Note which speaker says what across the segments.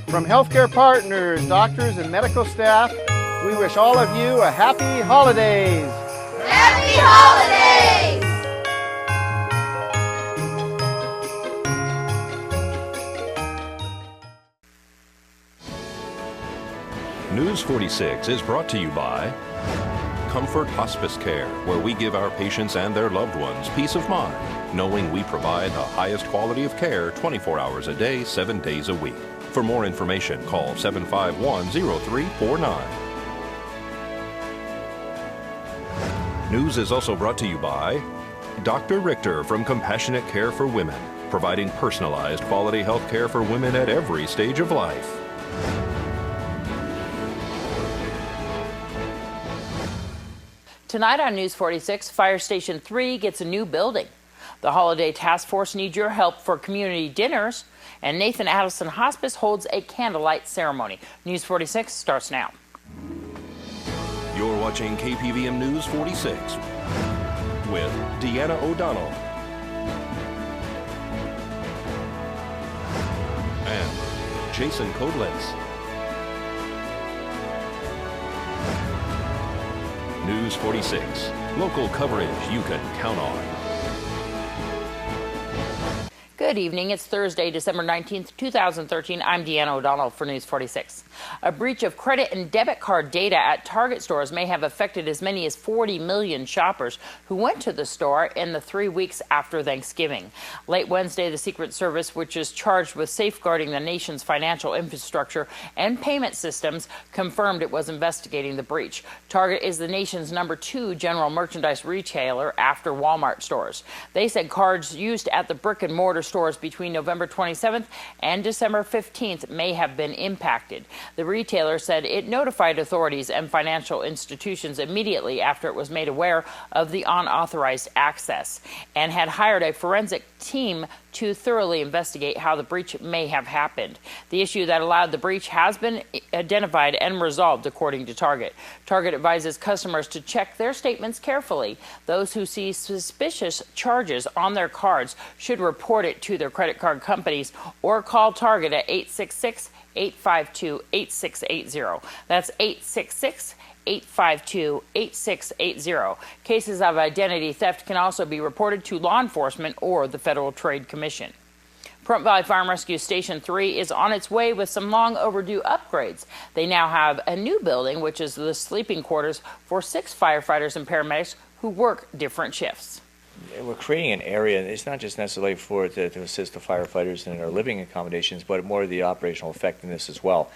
Speaker 1: From healthcare partners, doctors, and medical staff, we wish all of you a happy holidays.
Speaker 2: Happy holidays!
Speaker 3: News 46 is brought to you by Comfort Hospice Care, where we give our patients and their loved ones peace of mind, knowing we provide the highest quality of care 24 hours a day, 7 days a week. For more information, call 751-0349. News is also brought to you by Dr. Richter from Compassionate Care for Women, providing personalized quality health care for women at every stage of life.
Speaker 4: Tonight on News 46, Fire Station 3 gets a new building. The Holiday Task Force needs your help for community dinners, and Nathan Addison Hospice holds a candlelight ceremony. News 46 starts now.
Speaker 3: You're watching KPVM News 46 with Deanna O'Donnell and Jason Kodlitz. News 46, local coverage you can count on.
Speaker 4: Good evening. It's Thursday, December 19th, 2013. I'm Deanna O'Donnell for News 46. A breach of credit and debit card data at Target stores may have affected as many as 40 million shoppers who went to the store in the 3 weeks after Thanksgiving. Late Wednesday, the Secret Service, which is charged with safeguarding the nation's financial infrastructure and payment systems, confirmed it was investigating the breach. Target is the nation's #2 general merchandise retailer after Walmart stores. They said cards used at the brick-and-mortar stores between November 27th and December 15th may have been impacted. The retailer said it notified authorities and financial institutions immediately after it was made aware of the unauthorized access and had hired a forensic team to thoroughly investigate how the breach may have happened. The issue that allowed the breach has been identified and resolved, according to Target. Target advises customers to check their statements carefully. Those who see suspicious charges on their cards should report it to their credit card companies or call Target at 866-852-8680. That's 866-852-8680. Cases of identity theft can also be reported to law enforcement or the Federal Trade Commission. Pahrump Valley Fire and Rescue Station 3 is on its way with some long overdue upgrades. They now have a new building, which is the sleeping quarters for 6 firefighters and paramedics who work different shifts.
Speaker 5: We're creating an area, it's not just necessarily for to assist the firefighters in their living accommodations, but more of the operational effectiveness as well.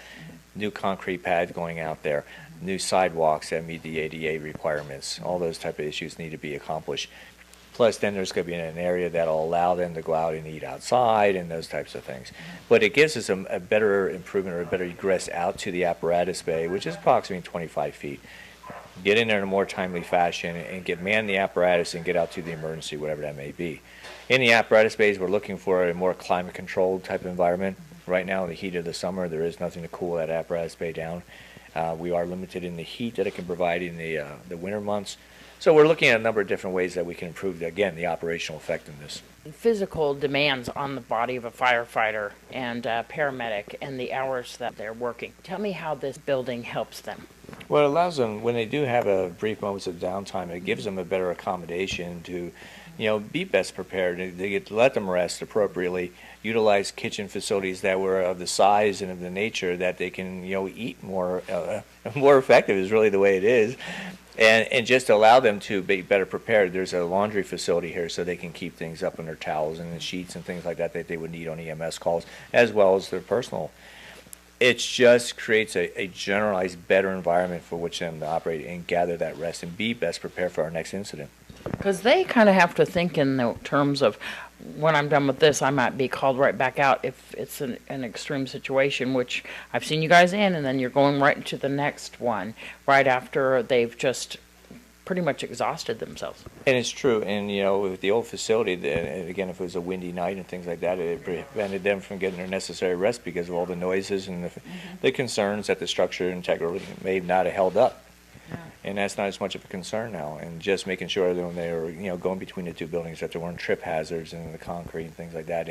Speaker 5: New concrete pads going out there, new sidewalks that meet the ADA requirements. All those type of issues need to be accomplished. Plus, then there's going to be an area that will allow them to go out and eat outside and those types of things. But it gives us a better improvement or a better egress out to the apparatus bay, which is approximately 25 feet. Get in there in a more timely fashion and man the apparatus and get out to the emergency, whatever that may be. In the apparatus bays, we're looking for a more climate-controlled type of environment. Right now, in the heat of the summer, there is nothing to cool that apparatus bay down. We are limited in the heat that it can provide in the winter months. So we're looking at a number of different ways that we can improve, again, the operational effectiveness.
Speaker 4: Physical demands on the body of a firefighter and paramedic and the hours that they're working. Tell me how this building helps them.
Speaker 5: Well, it allows them, when they do have a brief moments of downtime, it gives them a better accommodation to, be best prepared. They get to let them rest appropriately, utilize kitchen facilities that were of the size and of the nature that they can, eat more effective is really the way it is. And just allow them to be better prepared. There's a laundry facility here so they can keep things up in their towels and the sheets and things like that they would need on EMS calls, as well as their personal. It just creates a generalized better environment for which them to operate and gather that rest and be best prepared for our next incident.
Speaker 4: Because they kind of have to think in the terms of, when I'm done with this, I might be called right back out if it's an extreme situation, which I've seen you guys in, and then you're going right into the next one right after they've just pretty much exhausted themselves.
Speaker 5: And it's true. And, with the old facility, again, if it was a windy night and things like that, it prevented them from getting their necessary rest because of all the noises and the concerns that the structure and integrity may not have held up. Yeah. And that's not as much of a concern now. And just making sure that when they were, going between the two buildings, that there weren't trip hazards and the concrete and things like that.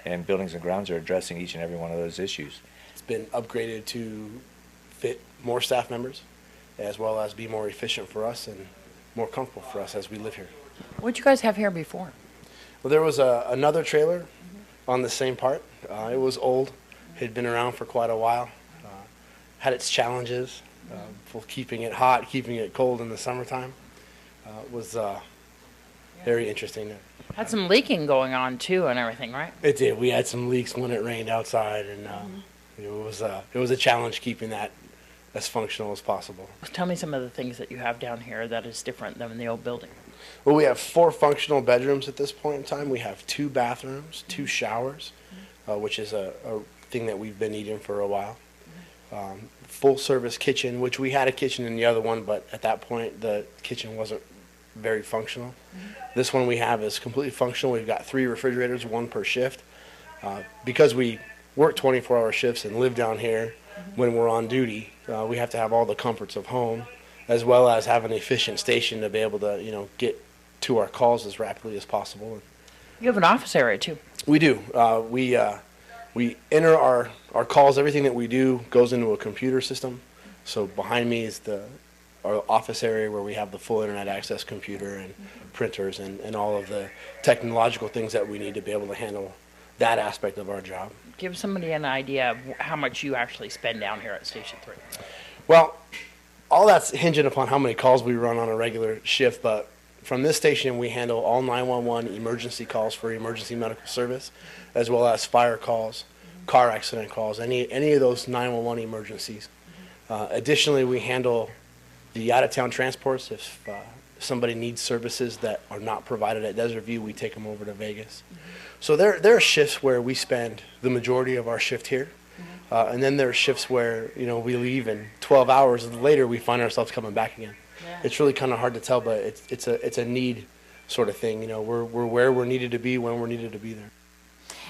Speaker 5: And buildings and grounds are addressing each and every one of those issues.
Speaker 6: It's been upgraded to fit more staff members, as well as be more efficient for us and more comfortable for us as we live here.
Speaker 4: What'd you guys have here before?
Speaker 6: Well, there was another trailer on the same part. It was old, had been around for quite a while, had its challenges for keeping it hot, keeping it cold in the summertime. It was very interesting.
Speaker 4: Had some leaking going on too and everything, right?
Speaker 6: It did. We had some leaks when it rained outside, and it was a challenge keeping that as functional as possible.
Speaker 4: Tell me some of the things that you have down here that is different than in the old building.
Speaker 6: Well, we have 4 functional bedrooms at this point in time. We have 2 bathrooms, 2 showers, which is a thing that we've been needing for a while. Full service kitchen, which we had a kitchen in the other one, but at that point the kitchen wasn't very functional. This one we have is completely functional. We've got 3 refrigerators, 1 per shift. Because we work 24-hour shifts and live down here when we're on duty, we have to have all the comforts of home, as well as have an efficient station to be able to, get to our calls as rapidly as possible.
Speaker 4: You have an office area too.
Speaker 6: We do. We enter our calls. Everything that we do goes into a computer system. So behind me is our office area where we have the full internet access computer and printers and all of the technological things that we need to be able to handle that aspect of our job.
Speaker 4: Give somebody an idea of how much you actually spend down here at Station 3.
Speaker 6: Well, all that's hinging upon how many calls we run on a regular shift, but from this station we handle all 911 emergency calls for emergency medical service, as well as fire calls, car accident calls, any of those 911 emergencies. Additionally, we handle the out-of-town transports. If somebody needs services that are not provided at Desert View, we take them over to Vegas. So there are shifts where we spend the majority of our shift here, and then there are shifts where we leave and 12 hours later we find ourselves coming back again.
Speaker 4: Yeah.
Speaker 6: It's really kind of hard to tell, but it's a need sort of thing. We're where we're needed to be when we're needed to be there.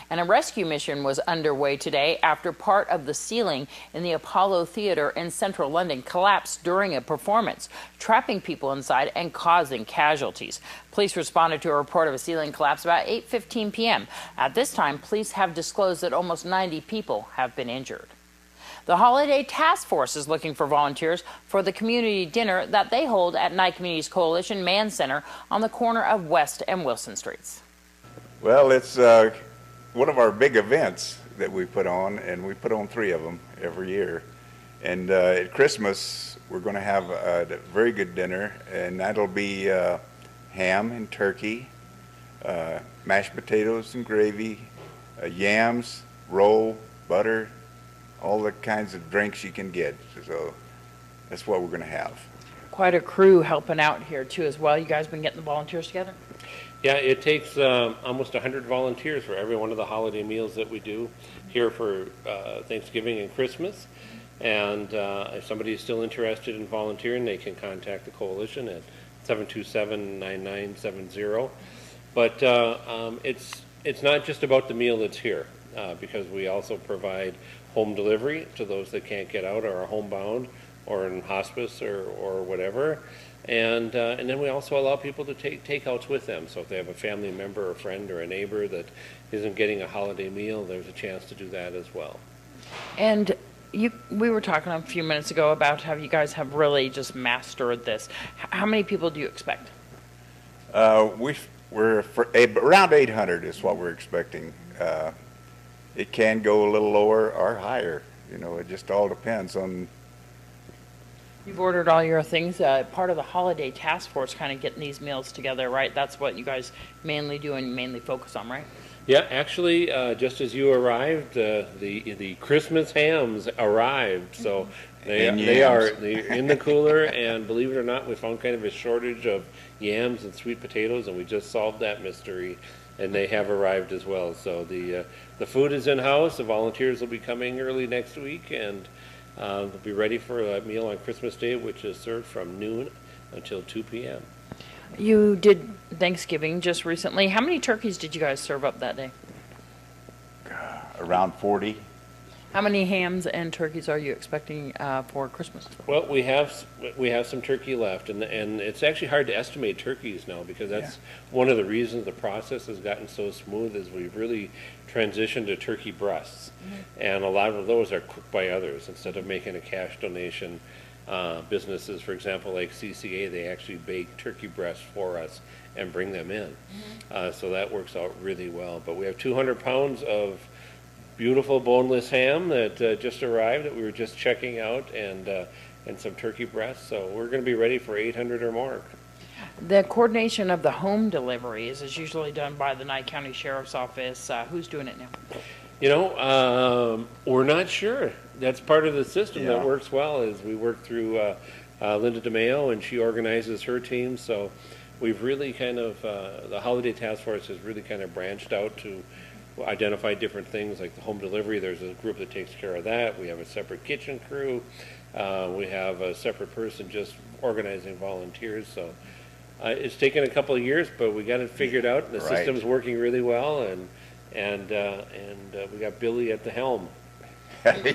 Speaker 4: And a rescue mission was underway today after part of the ceiling in the Apollo Theater in central London collapsed during a performance, trapping people inside and causing casualties. Police responded to a report of a ceiling collapse about 8:15 p.m. At this time, police have disclosed that almost 90 people have been injured. The Holiday Task Force is looking for volunteers for the community dinner that they hold at Nye Communities Coalition Mann Center on the corner of West and Wilson Streets.
Speaker 7: Well, it's one of our big events that we put on, and we put on 3 of them every year. And at Christmas, we're going to have a very good dinner, and that'll be ham and turkey, mashed potatoes and gravy, yams, roll, butter, all the kinds of drinks you can get. So that's what we're going to have.
Speaker 4: Quite a crew helping out here too as well. You guys been getting the volunteers together?
Speaker 8: Yeah, it takes almost 100 volunteers for every one of the holiday meals that we do here for Thanksgiving and Christmas. And if somebody is still interested in volunteering, they can contact the coalition at 727-9970. But it's not just about the meal that's here, because we also provide home delivery to those that can't get out or are homebound or in hospice or whatever. And then we also allow people to take takeouts with them. So if they have a family member, or a friend, or a neighbor that isn't getting a holiday meal, there's a chance to do that as well.
Speaker 4: And we were talking a few minutes ago about how you guys have really just mastered this. How many people do you expect?
Speaker 7: We're around 800 is what we're expecting. It can go a little lower or higher. It just all depends on.
Speaker 4: You've ordered all your things. Part of the Holiday Task Force kind of getting these meals together, right? That's what you guys mainly do and mainly focus on, right?
Speaker 8: Yeah, actually, just as you arrived, the Christmas hams arrived. So they are in the cooler, and believe it or not, we found kind of a shortage of yams and sweet potatoes, and we just solved that mystery, and they have arrived as well. So the food is in house. The volunteers will be coming early next week, and they'll be ready for a meal on Christmas Day, which is served from noon until 2 p.m.
Speaker 4: You did Thanksgiving just recently. How many turkeys did you guys serve up that day?
Speaker 7: Around 40.
Speaker 4: How many hams and turkeys are you expecting for Christmas?
Speaker 8: Well, we have some turkey left, and it's actually hard to estimate turkeys now because that's one of the reasons the process has gotten so smooth is we've really transitioned to turkey breasts, and a lot of those are cooked by others instead of making a cash donation. Businesses, for example, like CCA, they actually bake turkey breasts for us and bring them in, so that works out really well. But we have 200 pounds of beautiful boneless ham that just arrived that we were just checking out, and some turkey breasts. So we're going to be ready for 800 or more.
Speaker 4: The coordination of the home deliveries is usually done by the Nye County Sheriff's Office. Who's doing it now?
Speaker 8: You know, we're not sure. That's part of the system that
Speaker 7: Yeah.
Speaker 8: works well. Is we work through Linda DeMeo, and she organizes her team. So we've really kind of the Holiday Task Force has really kind of branched out to identify different things like the home delivery. There's a group that takes care of that. We have a separate kitchen crew. We have a separate person just organizing volunteers. So it's taken a couple of years, but we got it figured out. And the
Speaker 7: Right.
Speaker 8: system's working really well, and we got Billy at the helm.
Speaker 4: And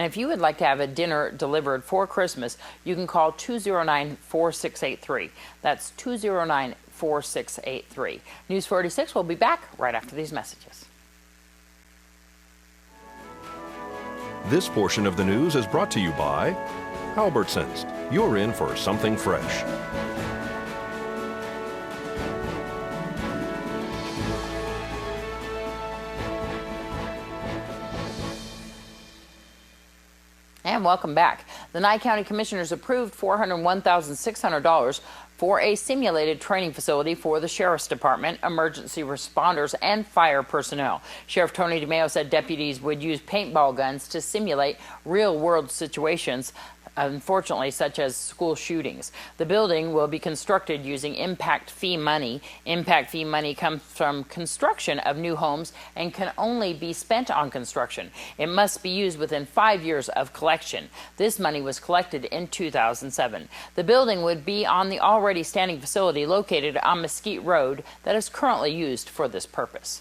Speaker 4: if you would like to have a dinner delivered for Christmas, you can call 209-4683. That's 209-4683. News 46 will be back right after these messages.
Speaker 3: This portion of the news is brought to you by Albertsons. You're in for something fresh.
Speaker 4: And welcome back. The Nye County Commissioners approved $401,600 for a simulated training facility for the Sheriff's Department, emergency responders, and fire personnel. Sheriff Tony DeMeo said deputies would use paintball guns to simulate real-world situations, unfortunately, such as school shootings. The building will be constructed using impact fee money. Impact fee money comes from construction of new homes and can only be spent on construction. It must be used within 5 years of collection. This money was collected in 2007. The building would be on the already standing facility located on Mesquite Road that is currently used for this purpose.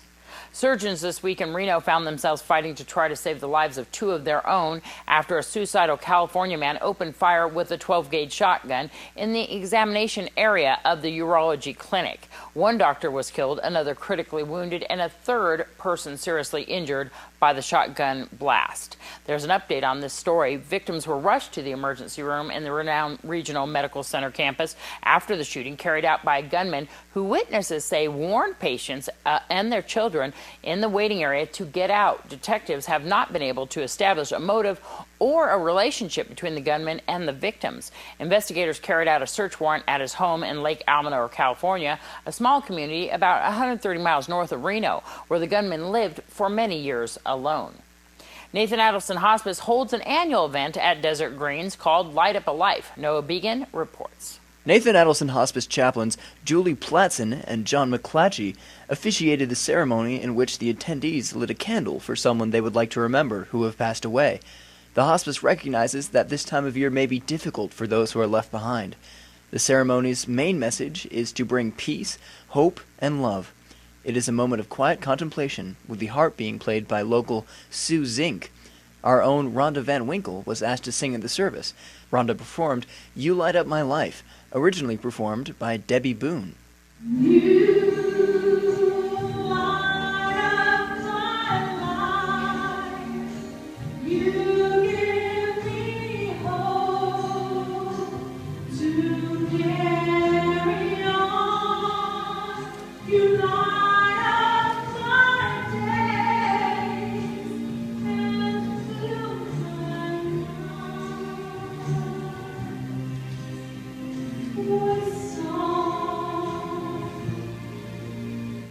Speaker 4: Surgeons this week in Reno found themselves fighting to try to save the lives of two of their own after a suicidal California man opened fire with a 12-gauge shotgun in the examination area of the urology clinic. One doctor was killed, another critically wounded, and a third person seriously injured by the shotgun blast. There's an update on this story. Victims were rushed to the emergency room in the renowned Regional Medical Center campus after the shooting carried out by a gunman who witnesses say warned patients and their children in the waiting area to get out. Detectives have not been able to establish a motive or a relationship between the gunman and the victims. Investigators carried out a search warrant at his home in Lake Almanor, California, a small community about 130 miles north of Reno, where the gunman lived for many years alone. Nathan Adelson Hospice holds an annual event at Desert Greens called Light Up a Life. Noah Began reports.
Speaker 9: Nathan Adelson Hospice chaplains Julie Platson and John McClatchy officiated the ceremony in which the attendees lit a candle for someone they would like to remember who have passed away. The hospice recognizes that this time of year may be difficult for those who are left behind. The ceremony's main message is to bring peace, hope, and love. It is a moment of quiet contemplation, with the harp being played by local Sue Zink. Our own Rhonda Van Winkle was asked to sing at the service. Rhonda performed You Light Up My Life, originally performed by Debbie Boone.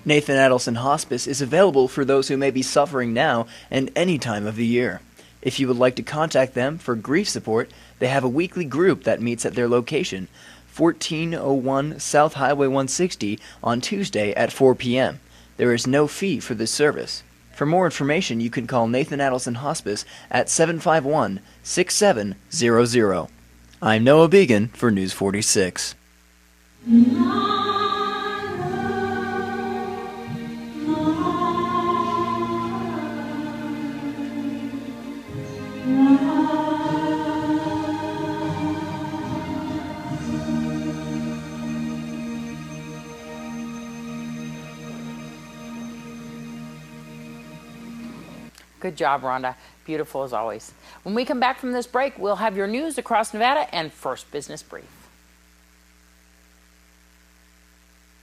Speaker 9: Nathan Adelson Hospice is available for those who may be suffering now and any time of the year. If you would like to contact them for grief support, they have a weekly group that meets at their location, 1401 South Highway 160, on Tuesday at 4 p.m. There is no fee for this service. For more information, you can call Nathan Adelson Hospice at 751-6700. I'm Noah Began for News 46.
Speaker 4: Good job, Rhonda. Beautiful as always. When we come back from this break, we'll have your news across Nevada and First Business Brief.